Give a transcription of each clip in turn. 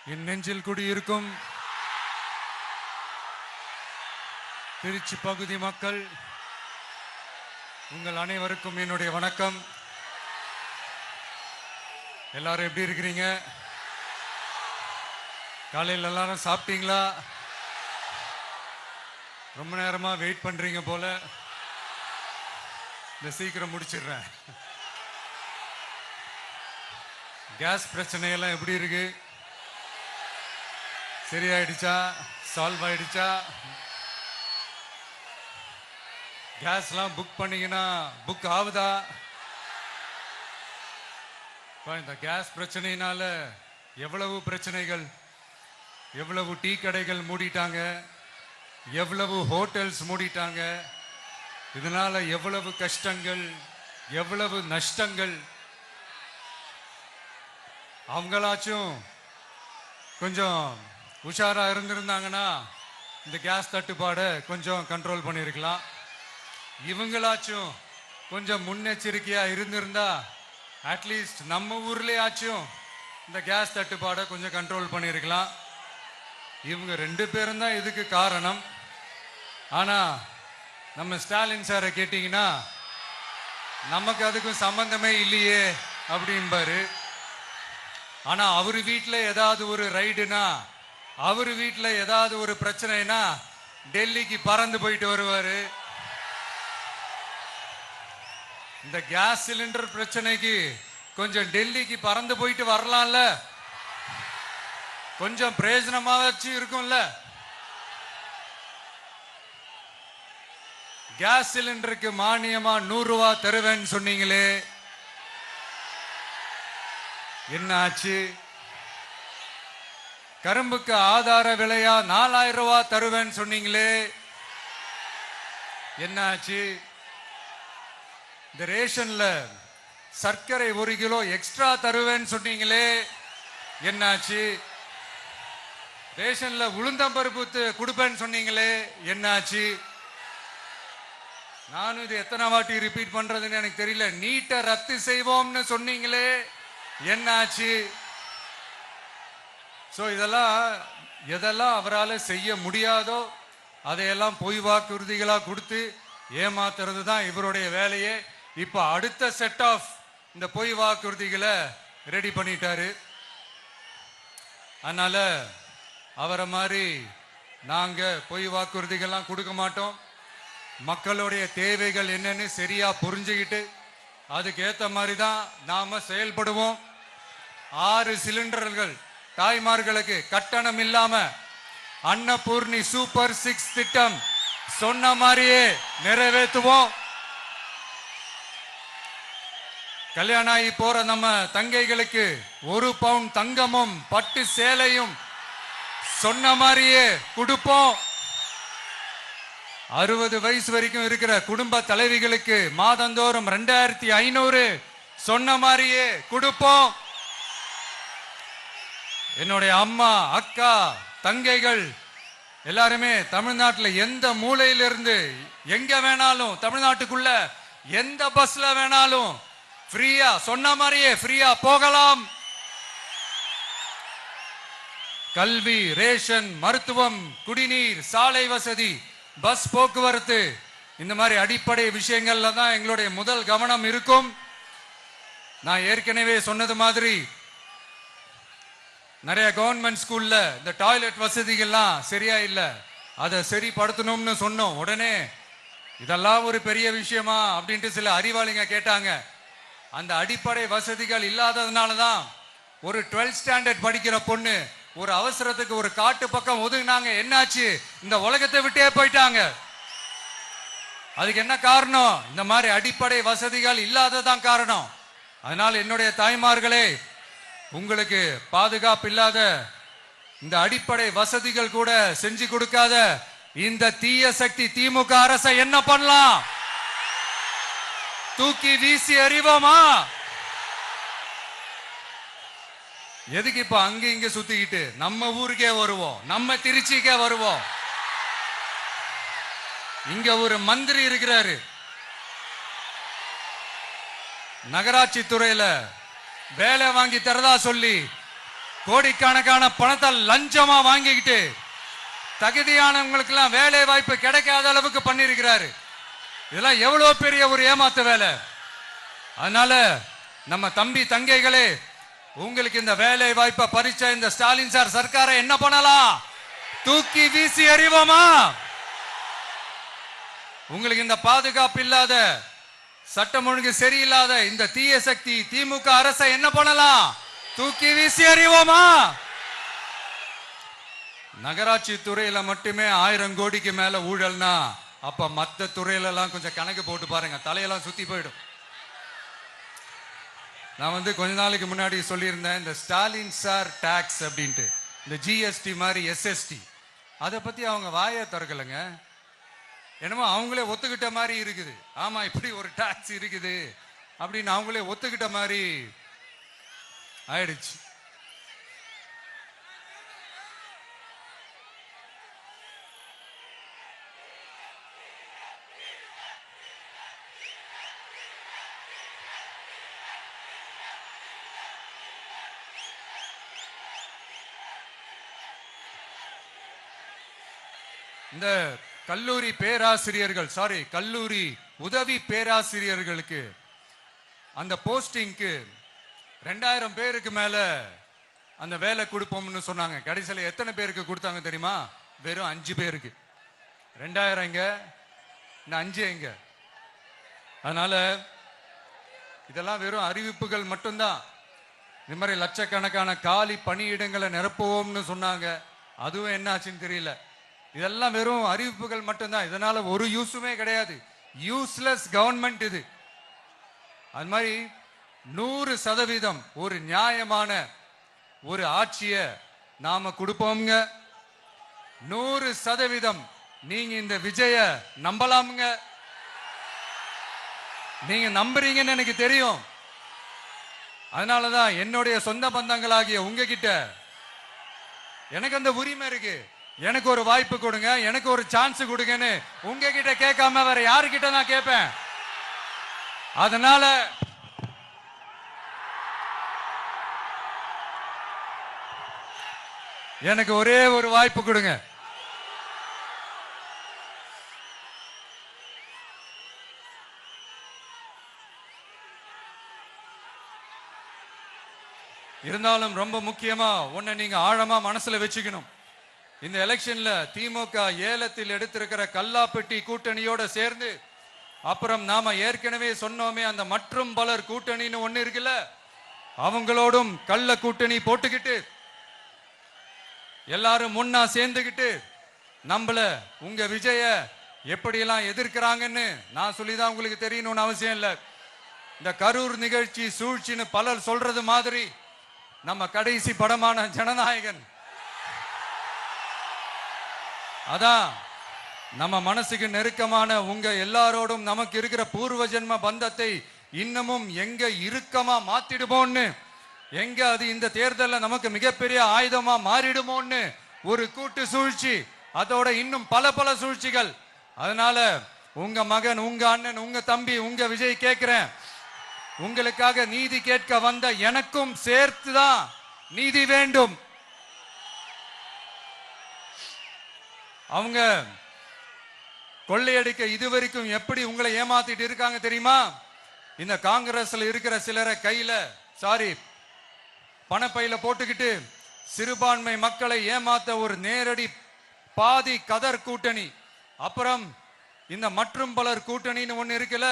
என் நெஞ்சில் குடியிருக்கும் திருச்சி பகுதி மக்கள் உங்கள் அனைவருக்கும் என்னுடைய வணக்கம். எல்லாரும் எப்படி இருக்கிறீங்க? காலையில் எல்லாரும் சாப்பிட்டீங்களா? ரொம்ப நேரமா வெயிட் பண்றீங்க போல. இந்த சீக்கிரம் முடிச்சிடுறேன். கேஸ் பிரச்சனையெல்லாம் எப்படி இருக்கு? சரியாயிடுச்சா? சால்வ் ஆயிடுச்சா? கேஸ்லாம் புக் பண்ணீங்கன்னா புக் ஆகுதா? இந்த கேஸ் பிரச்சனையினால எவ்வளவு பிரச்சனைகள், எவ்வளவு டீ கடைகள் மூடிட்டாங்க, எவ்வளவு ஹோட்டல்ஸ் மூடிட்டாங்க, இதனால எவ்வளவு கஷ்டங்கள், எவ்வளவு நஷ்டங்கள். அவங்களாச்சும் கொஞ்சம் உஷாரா இருந்திருந்தாங்கன்னா இந்த கேஸ் தட்டுப்பாடை கொஞ்சம் கண்ட்ரோல் பண்ணியிருக்கலாம். இவங்களாச்சும் கொஞ்சம் முன்னெச்சரிக்கையா இருந்திருந்தா அட்லீஸ்ட் நம்ம ஊர்லயாச்சும் இந்த கேஸ் தட்டுப்பாடை கொஞ்சம் கண்ட்ரோல் பண்ணியிருக்கலாம். இவங்க 2 பேரும் தான் இதுக்கு காரணம். ஆனா நம்ம ஸ்டாலின் சாரை கேட்டீங்கன்னா நமக்கு அதுக்கும் சம்பந்தமே இல்லையே அப்படின்பாரு. ஆனா அவர் வீட்டில் ஏதாவது ஒரு ரைடுனா, அவர் வீட்டில் ஏதாவது ஒரு பிரச்சனைனா டெல்லிக்கு பறந்து போயிட்டு வருவாரு. இந்த கேஸ் சிலிண்டர் பிரச்சனைக்கு கொஞ்சம் டெல்லிக்கு பறந்து போயிட்டு வரலாம்ல, கொஞ்சம் பிரயோஜனமாச்சு இருக்கும்ல. கேஸ் சிலிண்டருக்கு மானியமா 100 ரூபாய் தருவேன்னு சொன்னீங்களே, என்ன ஆச்சு? கரும்புக்கு ஆதார விலையா 4000 ரூபாய் தருவேன்னு சொன்னீங்களே, என்ன ஆச்சு? இந்த ரேஷன்ல சர்க்கரை 1 கிலோ எக்ஸ்ட்ரா தருவேன்னு சொன்னீங்களே, என்னாச்சு? ரேஷன்ல உளுந்தம்பருப்பு கொடுப்பேன்னு சொன்னீங்களே, என்னாச்சு? நானும் இது எத்தனை வாட்டி ரிப்பீட் பண்றதுன்னு எனக்கு தெரியல. நீட்டை ரத்து செய்வோம்னு சொன்னீங்களே, என்னாச்சு? சோ எதெல்லாம் அவரால் செய்ய முடியாதோ அதையெல்லாம் பொய் வாக்குறுதிகளா கொடுத்து ஏமாத்துறது தான் இவருடைய வேலையே. இப்ப அடுத்த செட் ஆஃப் இந்த பொய் வாக்குறுதிகளை ரெடி பண்ணிட்டாரு. அதனால அவரை மாதிரி நாங்க பொய் வாக்குறுதிகள்லாம் கொடுக்க மாட்டோம். மக்களுடைய தேவைகள் என்னன்னு சரியா புரிஞ்சுக்கிட்டு அதுக்கு ஏத்த மாதிரி தான் நாம செயல்படுவோம். 6 சிலிண்டர்கள் தாய்மார்களுக்கு கட்டணம் இல்லாம அன்னபூர்ணி சூப்பர் 6 திட்டம் சொன்ன மாதிரியே நிறைவேற்றுவோம். கல்யாணம் ஆகி போற நம்ம தங்கைகளுக்கு 1 பவுன் தங்கமும் பட்டு சேலையும் சொன்ன மாதிரியே கொடுப்போம். 60 வயசு வரைக்கும் இருக்கிற குடும்ப தலைவிகளுக்கு மாதந்தோறும் 2500 சொன்ன மாதிரியே கொடுப்போம். என்னுடைய அம்மா, அக்கா, தங்கைகள் எல்லாருமே தமிழ்நாட்டில் எந்த மூலையிலிருந்து எங்க வேணாலும், தமிழ்நாட்டுக்குள்ள எந்த பஸ்ல வேணாலும் ஃப்ரீயா சொன்ன மாதிரியே ஃப்ரீயா போகலாம். கல்வி, ரேஷன், மருத்துவம், குடிநீர், சாலை வசதி, பஸ் போக்குவரத்து, இந்த மாதிரி அடிப்படை விஷயங்கள்ல தான் எங்களுடைய முதல் கவனம் இருக்கும். நான் ஏற்கனவே சொன்னது மாதிரி நிறைய கவர்மெண்ட் ஸ்கூல்ல இந்த டாய்லெட் வசதிகள்லாம் சரியா இல்லை, அதை சரிப்படுத்தணும்னு சொன்னோம். உடனே இதெல்லாம் ஒரு பெரிய விஷயமா அப்படின்ட்டு சில அறிவாளிங்க கேட்டாங்க. அந்த அடிப்படை வசதிகள் இல்லாததுனால தான் ஒரு 12th ஸ்டாண்டர்ட் படிக்கிற பொண்ணு ஒரு அவசரத்துக்கு ஒரு காட்டு பக்கம் ஒதுங்கினாங்க. என்னாச்சு? இந்த உலகத்தை விட்டே போயிட்டாங்க. அதுக்கு என்ன காரணம்? இந்த மாதிரி அடிப்படை வசதிகள் இல்லாததான் காரணம். அதனால என்னுடைய தாய்மார்களே, உங்களுக்கு பாதுகாப்பு இல்லாத இந்த அடிப்படை வசதிகள் கூட செஞ்சு கொடுக்காத இந்த தீய சக்தி திமுக அரசை என்ன பண்ணலாம்? தூக்கி வீசி அறிவோமா? எதுக்கு இப்ப அங்க இங்க சுத்திக்கிட்டு நம்ம ஊருக்கே வருவோம், நம்ம திருச்சிக்கே வருவோம். இங்க ஒரு மந்திரி இருக்கிறாரு, நகராட்சி துறையில வேலை வாங்கி தரதா சொல்லி கோடிக்கணக்கான பணத்தை லஞ்சமா வாங்கிக்கிட்டு தகுதியானவங்களுக்கு எல்லாம் வேலை வாய்ப்பு கிடைக்காத அளவுக்கு பண்ணிருக்கிறாரு. இதெல்லாம் எவ்வளவு பெரிய ஒரு ஏமாத்து வேலை. அதனால நம்ம தம்பி தங்கைகளே, உங்களுக்கு இந்த வேலை வாய்ப்பை பறிச்ச இந்த ஸ்டாலின் சார் சர்க்காரை என்ன பண்ணலாம்? தூக்கி வீசி எறிவோமா? உங்களுக்கு இந்த பாதுகாப்பு இல்லாத, சட்டம் ஒழுங்கு சரியில்லாத இந்த தீய சக்தி திமுக அரசை என்ன பண்ணலாம்? தூக்கி வீசி எறிவோமா? நகராட்சி துறையில மட்டுமே 1000 கோடிக்கு மேல ஊழல்னா அப்ப மத்த துறையில எல்லாம் கொஞ்சம் கணக்கு போட்டு பாருங்க, தலையெல்லாம் சுத்தி போயிடும். நான் கொஞ்ச நாளைக்கு முன்னாடி சொல்லியிருந்தேன், இந்த ஸ்டாலின் சார் டாக்ஸ் அப்படின்ட்டு, இந்த ஜிஎஸ்டி மாதிரி எஸ்எஸ்டி, அதை பத்தி அவங்க வாயை திறக்கலைங்க. என்னமோ அவங்களே ஒத்துக்கிட்ட மாதிரி இருக்குது. ஆமா, இப்படி ஒரு டாக்ஸ் இருக்குது அப்படின்னு அவங்களே ஒத்துக்கிட்ட மாதிரி ஆயிடுச்சு. இந்த கல்லூரி பேராசிரியர்கள், கல்லூரி உதவி பேராசிரியர்களுக்கு அந்த போஸ்டிங்க்கு 2000 பேருக்கு மேல அந்த வேலை கொடுப்போம்னு சொன்னாங்க. கடைசியில் எத்தனை பேருக்கு கொடுத்தாங்க தெரியுமா? வெறும் 5 பேருக்கு. 2000 எங்க, 5 எங்க? அதனால இதெல்லாம் வெறும் அறிவிப்புகள் மட்டும்தான். இந்த மாதிரி லட்சக்கணக்கான காலி பணியிடங்களை நிரப்புவோம்னு சொன்னாங்க. அதுவும் என்ன ஆச்சுன்னு தெரியல. இதெல்லாம் வெறும் அறிவிப்புகள் மட்டும்தான். இதனால ஒரு யூஸுமே கிடையாது. யூஸ்லெஸ் கவர்மெண்ட் இது. அது மாதிரி 100% ஒரு நியாயமான ஒரு ஆட்சியை நாம கொடுப்போம்ங்க. 100% நீங்க இந்த விஜய நம்பலாமுங்க. நீங்க நம்புறீங்கன்னு எனக்கு தெரியும். அதனாலதான் என்னுடைய சொந்த பந்தங்களாகிய உங்ககிட்ட எனக்கு அந்த உரிமை இருக்கு. எனக்கு ஒரு வாய்ப்பு கொடுங்க, எனக்கு ஒரு சான்ஸ் கொடுங்கன்னு உங்ககிட்ட கேட்காம வேற யாருக்கிட்ட நான் கேட்பேன்? அதனால எனக்கு ஒரே ஒரு வாய்ப்பு கொடுங்க. இருந்தாலும் ரொம்ப முக்கியமா ஒன்ன நீங்க ஆழமா மனசுல வச்சுக்கணும். இந்த எலெக்ஷன்ல திமுக ஏலத்தில் எடுத்திருக்கிற கல்லாப்பெட்டி கூட்டணியோட சேர்ந்து, அப்புறம் நாம ஏற்கனவே சொன்னோமே அந்த மற்றும் பலர் கூட்டணின்னு ஒண்ணு இருக்குல்ல, அவங்களோடும் கள்ள கூட்டணி போட்டுக்கிட்டு எல்லாரும் முன்னா சேர்ந்துகிட்டு நம்மள உங்க விஜய எப்படியெல்லாம் எதிர்க்கிறாங்கன்னு நான் சொல்லிதான் உங்களுக்கு தெரியணும்னு அவசியம் இல்லை. இந்த கரூர் நிகழ்ச்சி சூழ்ச்சின்னு பலர் சொல்றது மாதிரி நம்ம கடைசி படமான ஜனநாயகன், அதான் நம்ம மனசுக்கு நெருக்கமான உங்க எல்லாரோடும் நமக்கு இருக்கிற பூர்வ ஜென்ம பந்தத்தை இன்னமும் எங்க இறுக்கமா மாத்திடுமோன்னு, எங்க அது இந்த தேர்தலில் நமக்கு மிகப்பெரிய ஆயுதமா மாறிடுமோன்னு ஒரு கூட்டு சூழ்ச்சி, அதோட இன்னும் பல பல சூழ்ச்சிகள். அதனால உங்க மகன், உங்க அண்ணன், உங்க தம்பி, உங்க விஜய் கேட்கிறேன், உங்களுக்காக நீதி கேட்க வந்த எனக்கும் சேர்த்துதான் நீதி வேண்டும். அவங்க கொள்ளையடிக்க இதுவரைக்கும் எப்படி உங்களை ஏமாத்திட்டு இருக்காங்க தெரியுமா? இந்த காங்கிரஸ்ல இருக்கிற சிலரை கையில பணப்பையில போட்டுக்கிட்டு சிறுபான்மை மக்களை ஏமாத்த ஒரு நேரடி பாதி கதர் கூட்டணி, அப்புறம் இந்த மற்றும் பலர் கூட்டணின்னு ஒண்ணு இருக்குல்ல,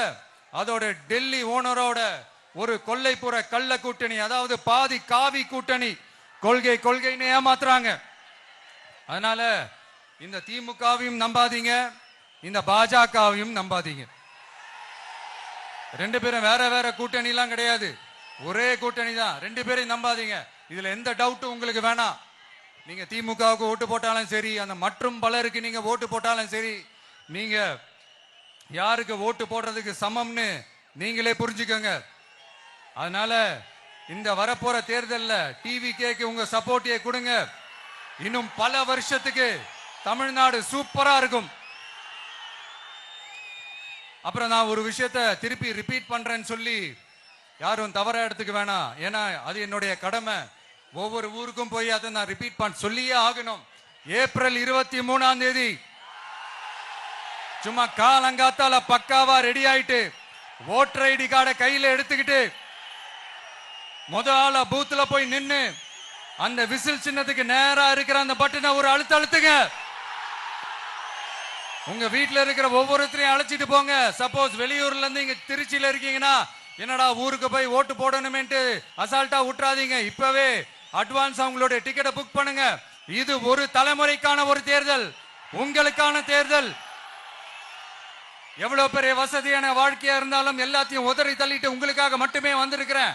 அதோட டெல்லி ஓனரோட ஒரு கொள்ளைப்புற கள்ள கூட்டணி, அதாவது பாதி காவி கூட்டணி. கொள்கைன்னு ஏமாத்துறாங்க. அதனால இந்த திமுகவையும் நம்பாதீங்க, இந்த பாஜகவையும் நம்பாதீங்க. 2 பேரும் வேற வேற கூட்டணி எல்லாம் கிடையாது, ஒரே கூட்டணி தான். 2 பேரையும் நம்பாதீங்க. இதுல எந்த டவுட்டும் உங்களுக்கு வேணாம். நீங்க திமுகவுக்கு ஓட்டு போட்டாலும் சரி, அந்த மற்றும் பலருக்கு நீங்க ஓட்டு போட்டாலும் சரி, நீங்க யாருக்கு ஓட்டு போடுறதுக்கு சமம்னு நீங்களே புரிஞ்சுக்கோங்க. அதனால இந்த வரப்போற தேர்தலில் டிவிகேக்கு உங்க சப்போர்ட்டியை கொடுங்க. இன்னும் பல வருஷத்துக்கு தமிழ்நாடு சூப்பரா இருக்கும். அப்புறம் நான் ஒரு விஷயத்தை திருப்பி ரிப்பீட் பண்றேன்னு சொல்லி யாரும் தவறா எடுத்துக்க வேணாம். ஏன்னா அது என்னுடைய கடமை. ஒவ்வொரு ஊருக்கும் போய் அதை நான் ரிப்பீட் பண்ண சொல்லியே ஆகணும். ஏப்ரல் 23ஆம் தேதி சும்மா காலங்காத்தால பக்காவா ரெடி ஆயிட்டு ஓட்டர் ஐடி கார்டை கையில எடுத்துக்கிட்டு முதல்ல பூத்துல போய் நின்னு அந்த விசில் சின்னத்துக்கு நேரா இருக்கிற அந்த பட்டனை ஒரு அழுத்துங்க. உங்க வீட்டுல இருக்கிற ஒவ்வொருத்தரையும் அழைச்சிட்டு போங்க. சப்போஸ் வெளியூர்ல இருந்து இங்க திருச்சியில இருக்கீங்கன்னா என்னடா ஊருக்கு போய் ஓட்டு போடணுமேன்ட்டு அசால்ட்டா விட்டுறாதீங்க. இப்பவே அட்வான்ஸ் அவங்களுடைய டிக்கெட்டை புக் பண்ணுங்க. இது ஒரு தலைமுறைக்கான ஒரு தேர்தல், உங்களுக்கான தேர்தல். எவ்வளவு பெரிய வசதியான வாழ்க்கையா இருந்தாலும் எல்லாத்தையும் உதறி தள்ளிட்டு உங்களுக்காக மட்டுமே வந்திருக்கிறேன்.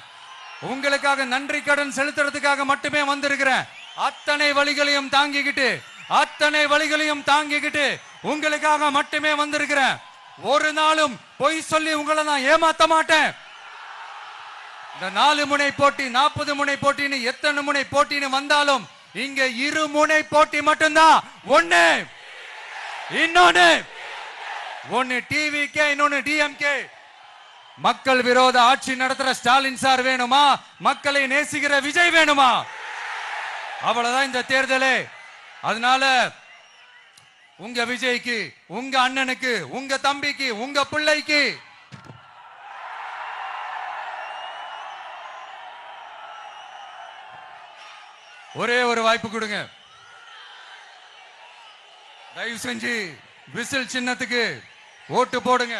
உங்களுக்காக நன்றி கடன் செலுத்துறதுக்காக மட்டுமே வந்திருக்கிறேன். அத்தனை வழிகளையும் தாங்கிக்கிட்டு உங்களுக்காக மட்டுமே வந்திருக்கிறேன். ஒரு நாளும் பொய் சொல்லி உங்களை நான் ஏமாத்த மாட்டேன். இந்த 4 முனை போட்டி 40 முனை போட்டின்னு எத்தனை முனை போட்டின்னு வந்தாலும் இங்க 2 முனை போட்டி மட்டும்தான். ஒன்னு டிவிகே, இன்னொன்னு டிஎம்கே. மக்கள் விரோத ஆட்சி நடத்துற ஸ்டாலின் சார் வேணுமா, மக்களை நேசிக்கிற விஜய் வேணுமா? அவ்வளவுதான் இந்த தேர்தலே. அதனால உங்க விஜய்க்கு, உங்க அண்ணனுக்கு, உங்க தம்பிக்கு, உங்க பிள்ளைக்கு ஒரே ஒரு வாய்ப்பு கொடுங்க. தயவு செஞ்சு விசில் சின்னத்துக்கு ஓட்டு போடுங்க.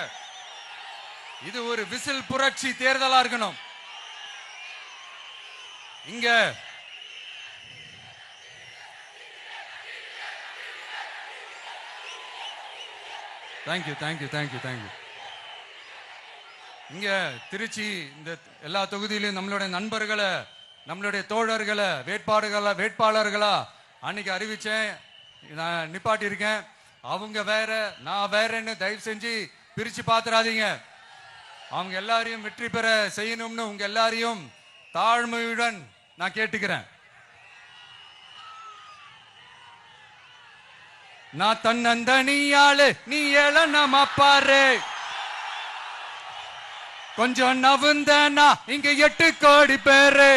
இது ஒரு விசில் புரட்சி தேர்தலா இருக்கணும். இங்க தேங்க்யூ. இங்க திருச்சி இந்த எல்லா தொகுதியிலும் நம்மளுடைய நண்பர்களை, நம்மளுடைய தோழர்களை வேட்பாளர்களா அன்னைக்கு அறிவிச்சேன், நான் நிப்பாட்டி இருக்கேன். அவங்க வேற, நான் வேறன்னு தயவு செஞ்சு பிரிச்சு பாத்துறாதீங்க. அவங்க எல்லாரையும் வெற்றி பெற செய்யணும்னு உங்க எல்லாரையும் தாழ்மையுடன் நான் கேட்டுக்கிறேன். நான் தன்னந்தனியாளு, நீ ஏளனமா பாரு. கொஞ்சம் நவுந்தனா இங்க 8 கோடி பேரு.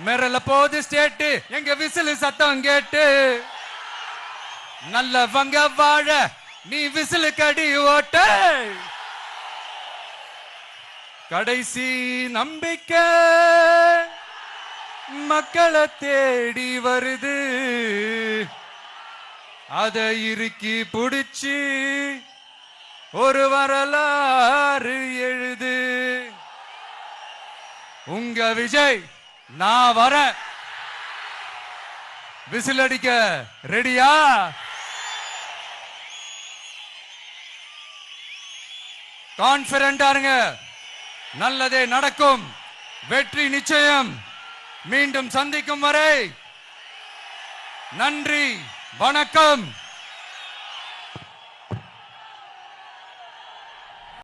மிரல போது ஸ்டேட்டு, எங்க விசில் சத்தம் கேட்டு. நல்லவங்க வாழ நீ விசில் கடி ஓட்டு. கடைசி நம்பிக்கை மக்களை தேடி வருது. அதை இறுக்கி புடிச்சு ஒரு வரலாறு எழுது. உங்க விஜய் நான் வர. விசில் அடிக்க ரெடியா? கான்பிடென்டா இருங்க. நல்லதே நடக்கும். வெற்றி நிச்சயம். மீண்டும் சந்திக்கும் வரை நன்றி, வணக்கம்.